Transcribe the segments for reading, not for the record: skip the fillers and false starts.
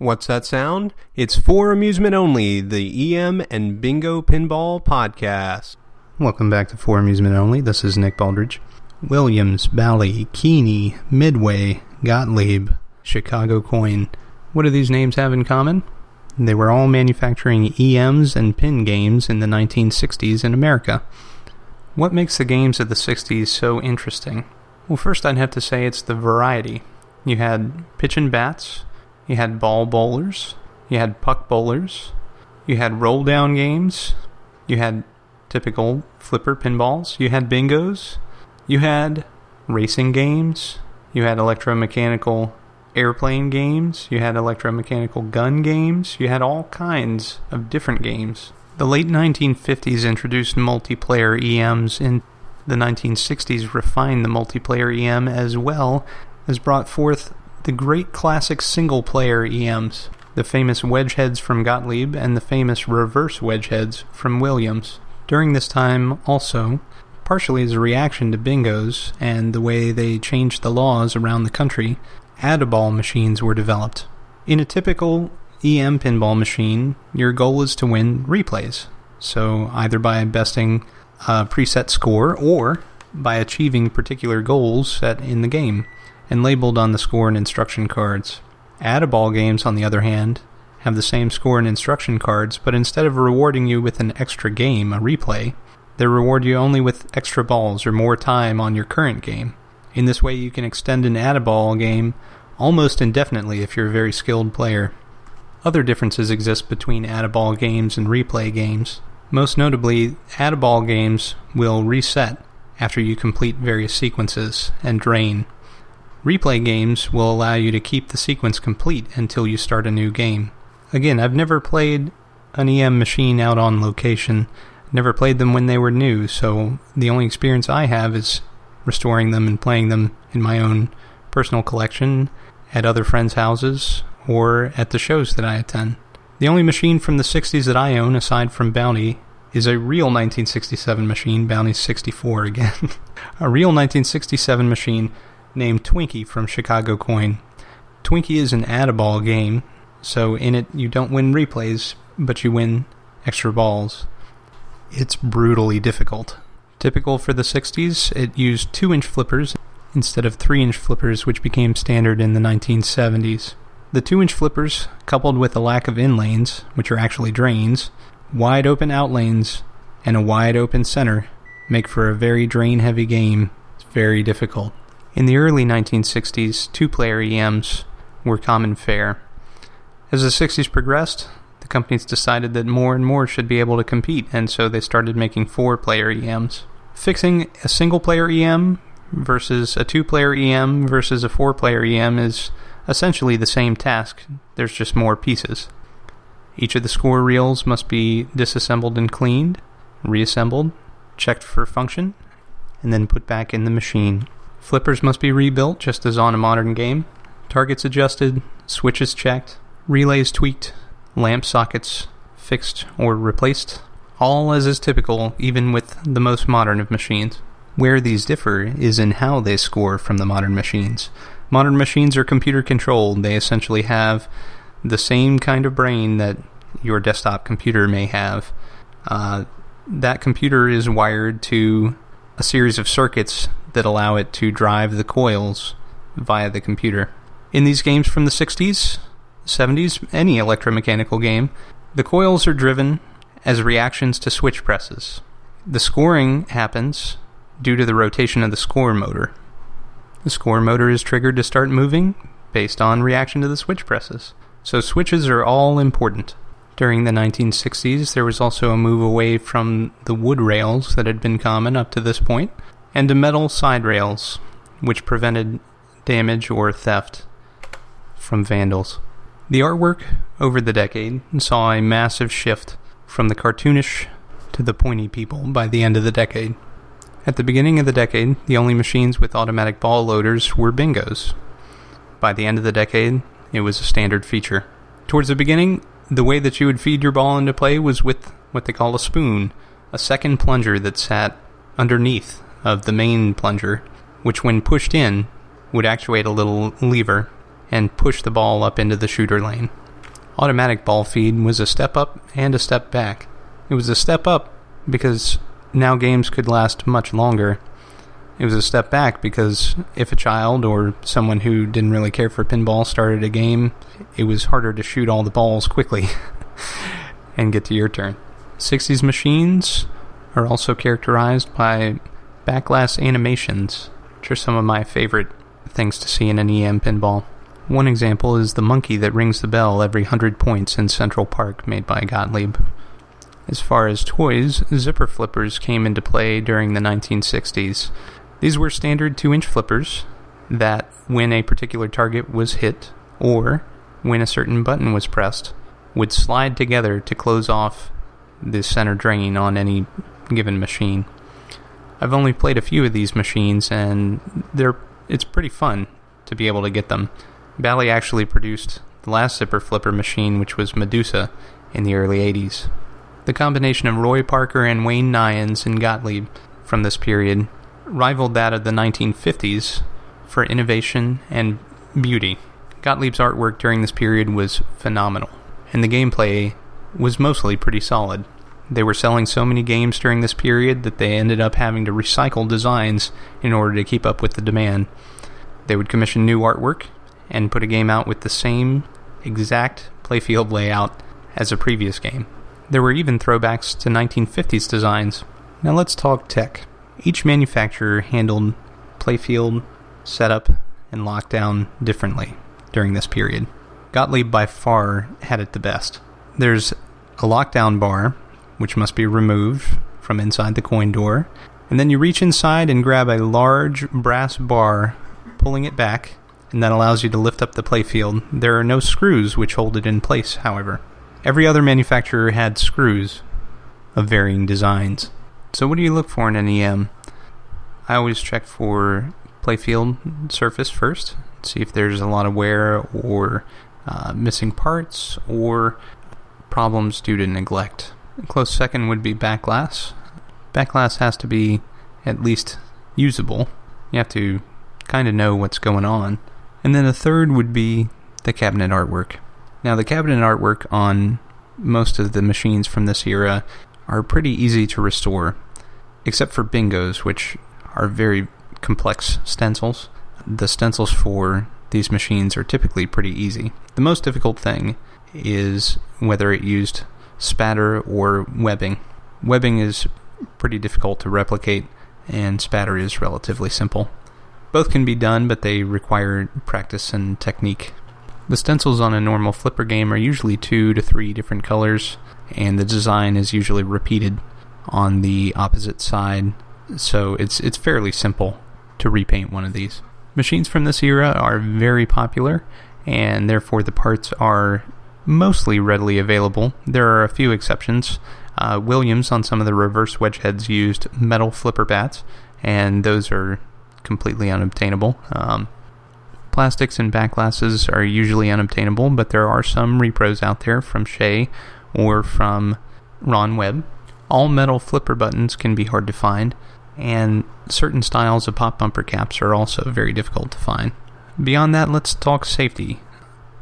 What's that sound? It's for amusement only, the EM and Bingo Pinball Podcast. Welcome back to For Amusement Only. This is Nick Baldridge. Williams, Bally, Keeney, Midway, Gottlieb, Chicago Coin. What do these names have in common? They were all manufacturing EMs and pin games in the 1960s in America. What makes the games of the 60s so interesting? Well, first I'd have to say it's the variety. You had pitch and bats, you had ball bowlers, you had puck bowlers, you had roll-down games, you had typical flipper pinballs, you had bingos, you had racing games, you had electromechanical airplane games, you had electromechanical gun games, you had all kinds of different games. The late 1950s introduced multiplayer EMs, and the 1960s refined the multiplayer EM as well as brought forth the great classic single-player EMs, the famous wedge heads from Gottlieb and the famous reverse wedge heads from Williams. During this time, also, partially as a reaction to bingos and the way they changed the laws around the country, add-a-ball machines were developed. In a typical EM pinball machine, your goal is to win replays, so either by besting a preset score or by achieving particular goals set in the game and labeled on the score and instruction cards. Add-a-ball games, on the other hand, have the same score and instruction cards, but instead of rewarding you with an extra game, a replay, they reward you only with extra balls or more time on your current game. In this way, you can extend an add-a-ball game almost indefinitely if you're a very skilled player. Other differences exist between add-a-ball games and replay games. Most notably, add-a-ball games will reset after you complete various sequences and drain. Replay games will allow you to keep the sequence complete until you start a new game. Again, I've never played an EM machine out on location, never played them when they were new, so the only experience I have is restoring them and playing them in my own personal collection, at other friends' houses, or at the shows that I attend. The only machine from the 60s that I own, aside from Bounty, is a real 1967 machine, Bounty's 64 again. A real 1967 machine named Twinkie from Chicago Coin. Twinkie is an add-a-ball game, so in it you don't win replays, but you win extra balls. It's brutally difficult. Typical for the 60s, it used 2-inch flippers instead of 3-inch flippers, which became standard in the 1970s. The 2-inch flippers, coupled with a lack of in-lanes, which are actually drains, wide open out-lanes, and a wide open center, make for a very drain-heavy game. It's very difficult. In the early 1960s, two-player EMs were common fare. As the 60s progressed, the companies decided that more and more should be able to compete, and so they started making 4-player EMs. Fixing a single-player EM versus a 2-player EM versus a 4-player EM is essentially the same task, there's just more pieces. Each of the score reels must be disassembled and cleaned, reassembled, checked for function, and then put back in the machine. Flippers must be rebuilt just as on a modern game, targets adjusted, switches checked, relays tweaked, lamp sockets fixed or replaced, all as is typical even with the most modern of machines. Where these differ is in how they score from the modern machines. Modern machines are computer controlled. They essentially have the same kind of brain that your desktop computer may have. That computer is wired to a series of circuits that allow it to drive the coils via the computer. In these games from the 60s, 70s, any electromechanical game, the coils are driven as reactions to switch presses. The scoring happens due to the rotation of the score motor. The score motor is triggered to start moving based on reaction to the switch presses. So switches are all important. During the 1960s, there was also a move away from the wood rails that had been common up to this point, and to metal side rails, which prevented damage or theft from vandals. The artwork over the decade saw a massive shift from the cartoonish to the pointy people by the end of the decade. At the beginning of the decade, the only machines with automatic ball loaders were bingos. By the end of the decade, it was a standard feature. Towards the beginning, the way that you would feed your ball into play was with what they call a spoon, a second plunger that sat underneath of the main plunger, which when pushed in would actuate a little lever and push the ball up into the shooter lane. Automatic ball feed was a step up and a step back. It was a step up because now games could last much longer. It was a step back because if a child or someone who didn't really care for pinball started a game, it was harder to shoot all the balls quickly and get to your turn. 60s machines are also characterized by backglass animations, which are some of my favorite things to see in an EM pinball. One example is the monkey that rings the bell every 100 points in Central Park, made by Gottlieb. As far as toys, zipper flippers came into play during the 1960s. These were standard 2-inch flippers that, when a particular target was hit, or when a certain button was pressed, would slide together to close off the center drain on any given machine. I've only played a few of these machines, and it's pretty fun to be able to get them. Bally actually produced the last zipper flipper machine, which was Medusa, in the early 80s. The combination of Roy Parker and Wayne Nyans and Gottlieb from this period rivaled that of the 1950s for innovation and beauty. Gottlieb's artwork during this period was phenomenal, and the gameplay was mostly pretty solid. They were selling so many games during this period that they ended up having to recycle designs in order to keep up with the demand. They would commission new artwork and put a game out with the same exact playfield layout as a previous game. There were even throwbacks to 1950s designs. Now let's talk tech. Each manufacturer handled playfield, setup, and lockdown differently during this period. Gottlieb by far had it the best. There's a lockdown bar, which must be removed from inside the coin door, and then you reach inside and grab a large brass bar, pulling it back, and that allows you to lift up the playfield. There are no screws which hold it in place, however. Every other manufacturer had screws of varying designs. So what do you look for in an EM? I always check for playfield surface first, see if there's a lot of wear or missing parts or problems due to neglect. A close second would be backglass. Backglass has to be at least usable. You have to kind of know what's going on. And then a third would be the cabinet artwork. Now, the cabinet artwork on most of the machines from this era are pretty easy to restore, except for bingos, which are very complex stencils. The stencils for these machines are typically pretty easy. The most difficult thing is whether it used spatter or webbing. Webbing is pretty difficult to replicate, and spatter is relatively simple. Both can be done, but they require practice and technique. The stencils on a normal flipper game are usually 2 to 3 different colors, and the design is usually repeated on the opposite side, so it's fairly simple to repaint one of these. Machines from this era are very popular, and therefore the parts are mostly readily available. There are a few exceptions. Williams on some of the reverse wedge heads used metal flipper bats, and those are completely unobtainable. Plastics and backglasses are usually unobtainable, but there are some repros out there from Shea or from Ron Webb. All metal flipper buttons can be hard to find, and certain styles of pop bumper caps are also very difficult to find. Beyond that, let's talk safety.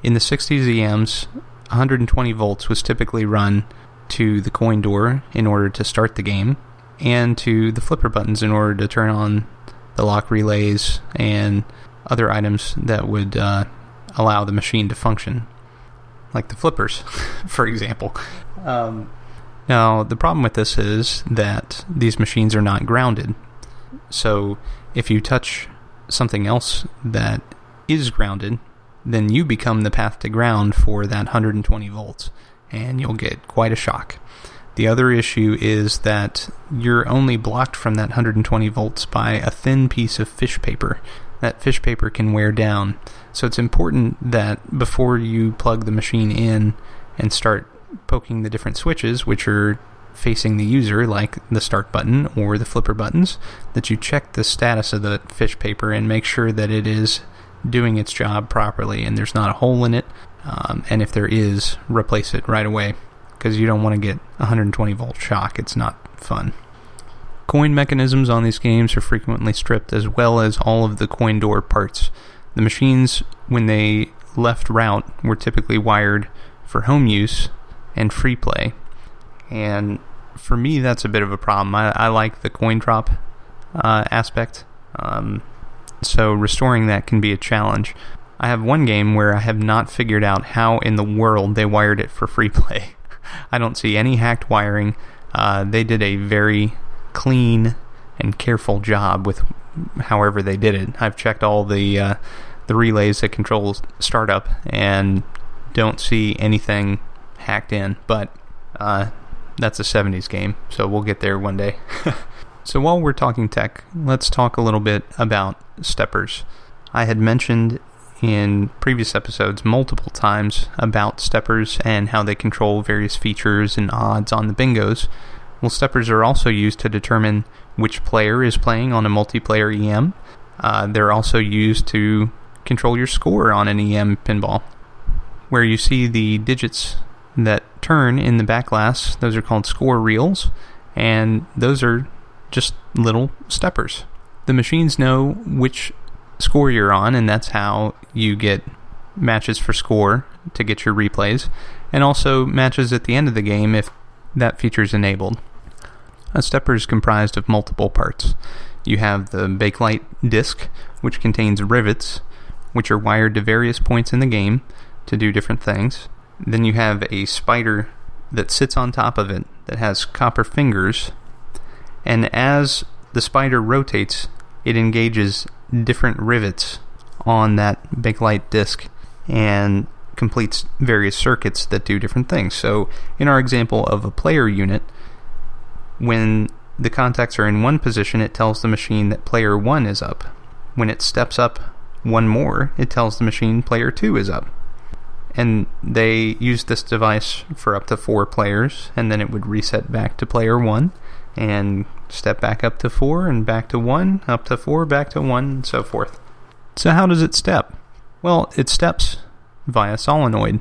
In the 60s EMs, 120 volts was typically run to the coin door in order to start the game, and to the flipper buttons in order to turn on the lock relays and other items that would allow the machine to function, like the flippers, for example. Now, the problem with this is that these machines are not grounded. So, if you touch something else that is grounded, then you become the path to ground for that 120 volts, and you'll get quite a shock. The other issue is that you're only blocked from that 120 volts by a thin piece of fish paper. That fish paper can wear down. So it's important that before you plug the machine in and start poking the different switches, which are facing the user, like the start button or the flipper buttons, that you check the status of the fish paper and make sure that it is doing its job properly and there's not a hole in it. And if there is, replace it right away, because you don't want to get 120 volt shock. It's not fun. Coin mechanisms on these games are frequently stripped, as well as all of the coin door parts. The machines, when they left route, were typically wired for home use and free play. And for me, that's a bit of a problem. I like the coin drop aspect. So restoring that can be a challenge. I have one game where I have not figured out how in the world they wired it for free play. I don't see any hacked wiring. They did a very clean and careful job with however they did it. I've checked all the relays that control startup and don't see anything hacked in, but that's a 70s game, so we'll get there one day. So while we're talking tech, let's talk a little bit about steppers. I had mentioned in previous episodes multiple times about steppers and how they control various features and odds on the bingos. Well, steppers are also used to determine which player is playing on a multiplayer EM. They're also used to control your score on an EM pinball. Where you see the digits that turn in the back glass, those are called score reels, and those are just little steppers. The machines know which score you're on, and that's how you get matches for score to get your replays, and also matches at the end of the game if that feature is enabled. A stepper is comprised of multiple parts. You have the bakelite disc, which contains rivets, which are wired to various points in the game to do different things. Then you have a spider that sits on top of it that has copper fingers, and as the spider rotates, it engages different rivets on that bakelite disc and completes various circuits that do different things. So in our example of a player unit, when the contacts are in one position, it tells the machine that player 1 is up. When it steps up one more, it tells the machine player 2 is up. And they use this device for up to 4 players, and then it would reset back to player 1 and step back up to 4 and back to 1, up to 4, back to 1, and so forth. So how does it step? Well, it steps via solenoid,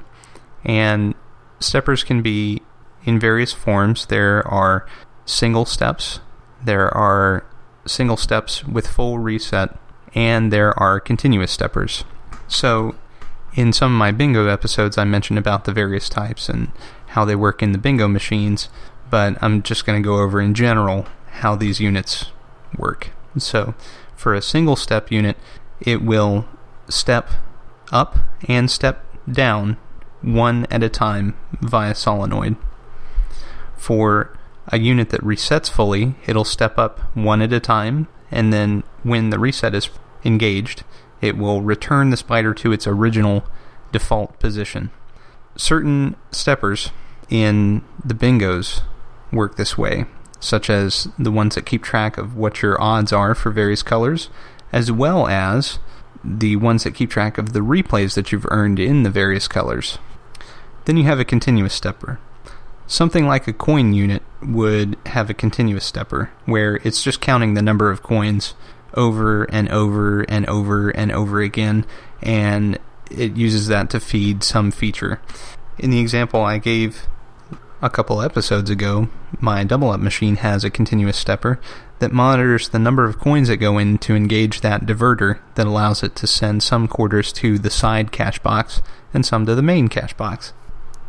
and steppers can be in various forms. There are single steps, there are single steps with full reset, and there are continuous steppers. So in some of my bingo episodes, I mentioned about the various types and how they work in the bingo machines, but I'm just going to go over in general how these units work. So for a single step unit, it will step up and step down one at a time via solenoid. For a unit that resets fully, it'll step up one at a time, and then when the reset is engaged, it will return the spider to its original default position. Certain steppers in the bingos work this way, such as the ones that keep track of what your odds are for various colors, as well as the ones that keep track of the replays that you've earned in the various colors. Then you have a continuous stepper. Something like a coin unit would have a continuous stepper, where it's just counting the number of coins over and over and over and over again, and it uses that to feed some feature. In the example I gave a couple episodes ago, my double up machine has a continuous stepper that monitors the number of coins that go in to engage that diverter that allows it to send some quarters to the side cash box and some to the main cash box.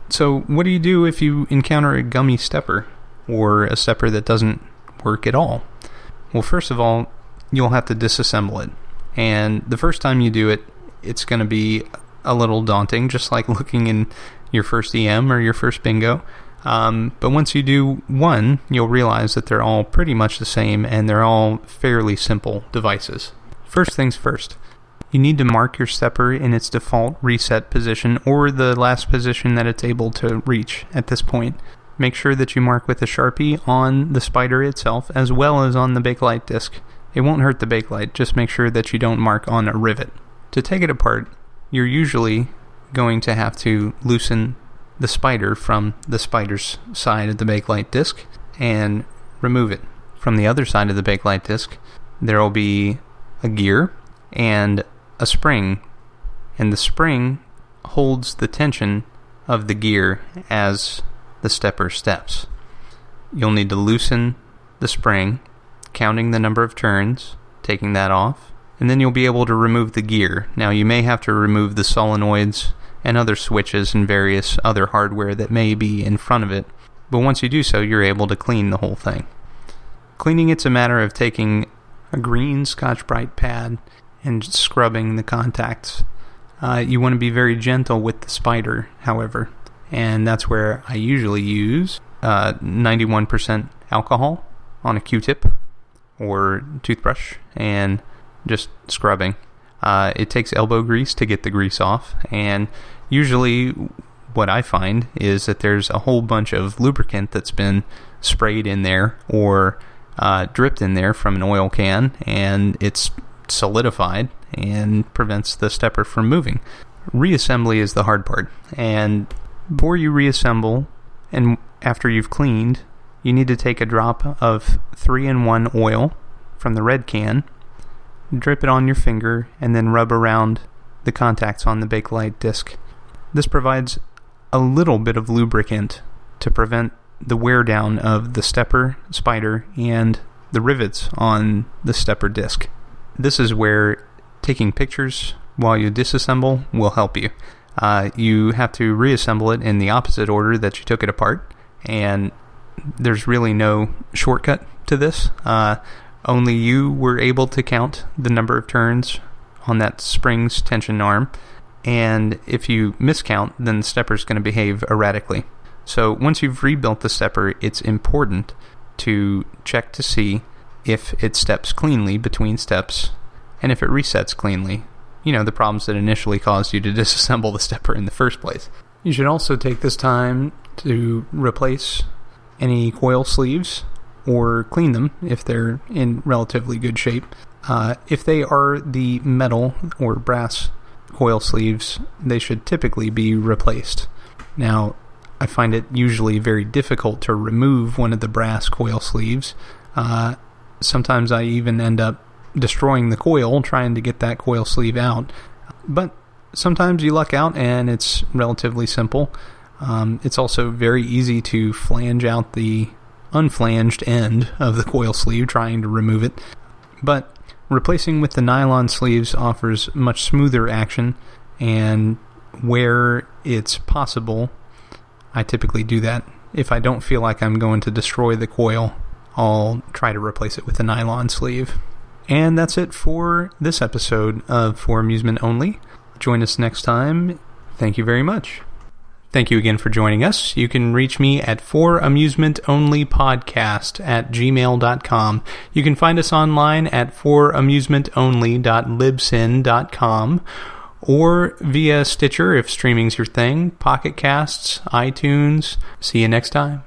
So what do you do if you encounter a gummy stepper or a stepper that doesn't work at all? Well, first of all, you'll have to disassemble it. And the first time you do it, it's going to be a little daunting, just like looking in your first EM or your first bingo. But once you do one, you'll realize that they're all pretty much the same, and they're all fairly simple devices. First things first, you need to mark your stepper in its default reset position, or the last position that it's able to reach at this point. Make sure that you mark with a Sharpie on the spider itself, as well as on the bakelite disc. It won't hurt the bakelite, just make sure that you don't mark on a rivet. To take it apart, you're usually going to have to loosen the spider from the spider's side of the bakelite disc and remove it. From the other side of the bakelite disc, there will be a gear and a spring, and the spring holds the tension of the gear as the stepper steps. You'll need to loosen the spring, counting the number of turns, taking that off, and then you'll be able to remove the gear. Now, you may have to remove the solenoids and other switches and various other hardware that may be in front of it. But once you do so, you're able to clean the whole thing. Cleaning it's a matter of taking a green Scotch-Brite pad and scrubbing the contacts. You want to be very gentle with the spider, however, and that's where I usually use 91% alcohol on a Q-tip or toothbrush and just scrubbing. It takes elbow grease to get the grease off, and usually what I find is that there's a whole bunch of lubricant that's been sprayed in there or dripped in there from an oil can, and it's solidified and prevents the stepper from moving. Reassembly is the hard part, and before you reassemble and after you've cleaned, you need to take a drop of 3-in-1 oil from the red can, drip it on your finger, and then rub around the contacts on the Bakelite disc. This provides a little bit of lubricant to prevent the wear down of the stepper, spider, and the rivets on the stepper disc. This is where taking pictures while you disassemble will help you. You have to reassemble it in the opposite order that you took it apart, and there's really no shortcut to this. Only you were able to count the number of turns on that spring's tension arm, and if you miscount, then the stepper's going to behave erratically. So once you've rebuilt the stepper, it's important to check to see if it steps cleanly between steps, and if it resets cleanly. You know, the problems that initially caused you to disassemble the stepper in the first place. You should also take this time to replace any coil sleeves or clean them if they're in relatively good shape. If they are the metal or brass coil sleeves, they should typically be replaced. Now, I find it usually very difficult to remove one of the brass coil sleeves. Sometimes I even end up destroying the coil trying to get that coil sleeve out. But sometimes you luck out and it's relatively simple. It's also very easy to flange out the unflanged end of the coil sleeve trying to remove it. But replacing with the nylon sleeves offers much smoother action, and where it's possible, I typically do that. If I don't feel like I'm going to destroy the coil, I'll try to replace it with a nylon sleeve. And that's it for this episode of For Amusement Only. Join us next time. Thank you very much. Thank you again for joining us. You can reach me at foramusementonlypodcast@gmail.com. You can find us online at foramusementonly.libsyn.com or via Stitcher if streaming's your thing, Pocket Casts, iTunes. See you next time.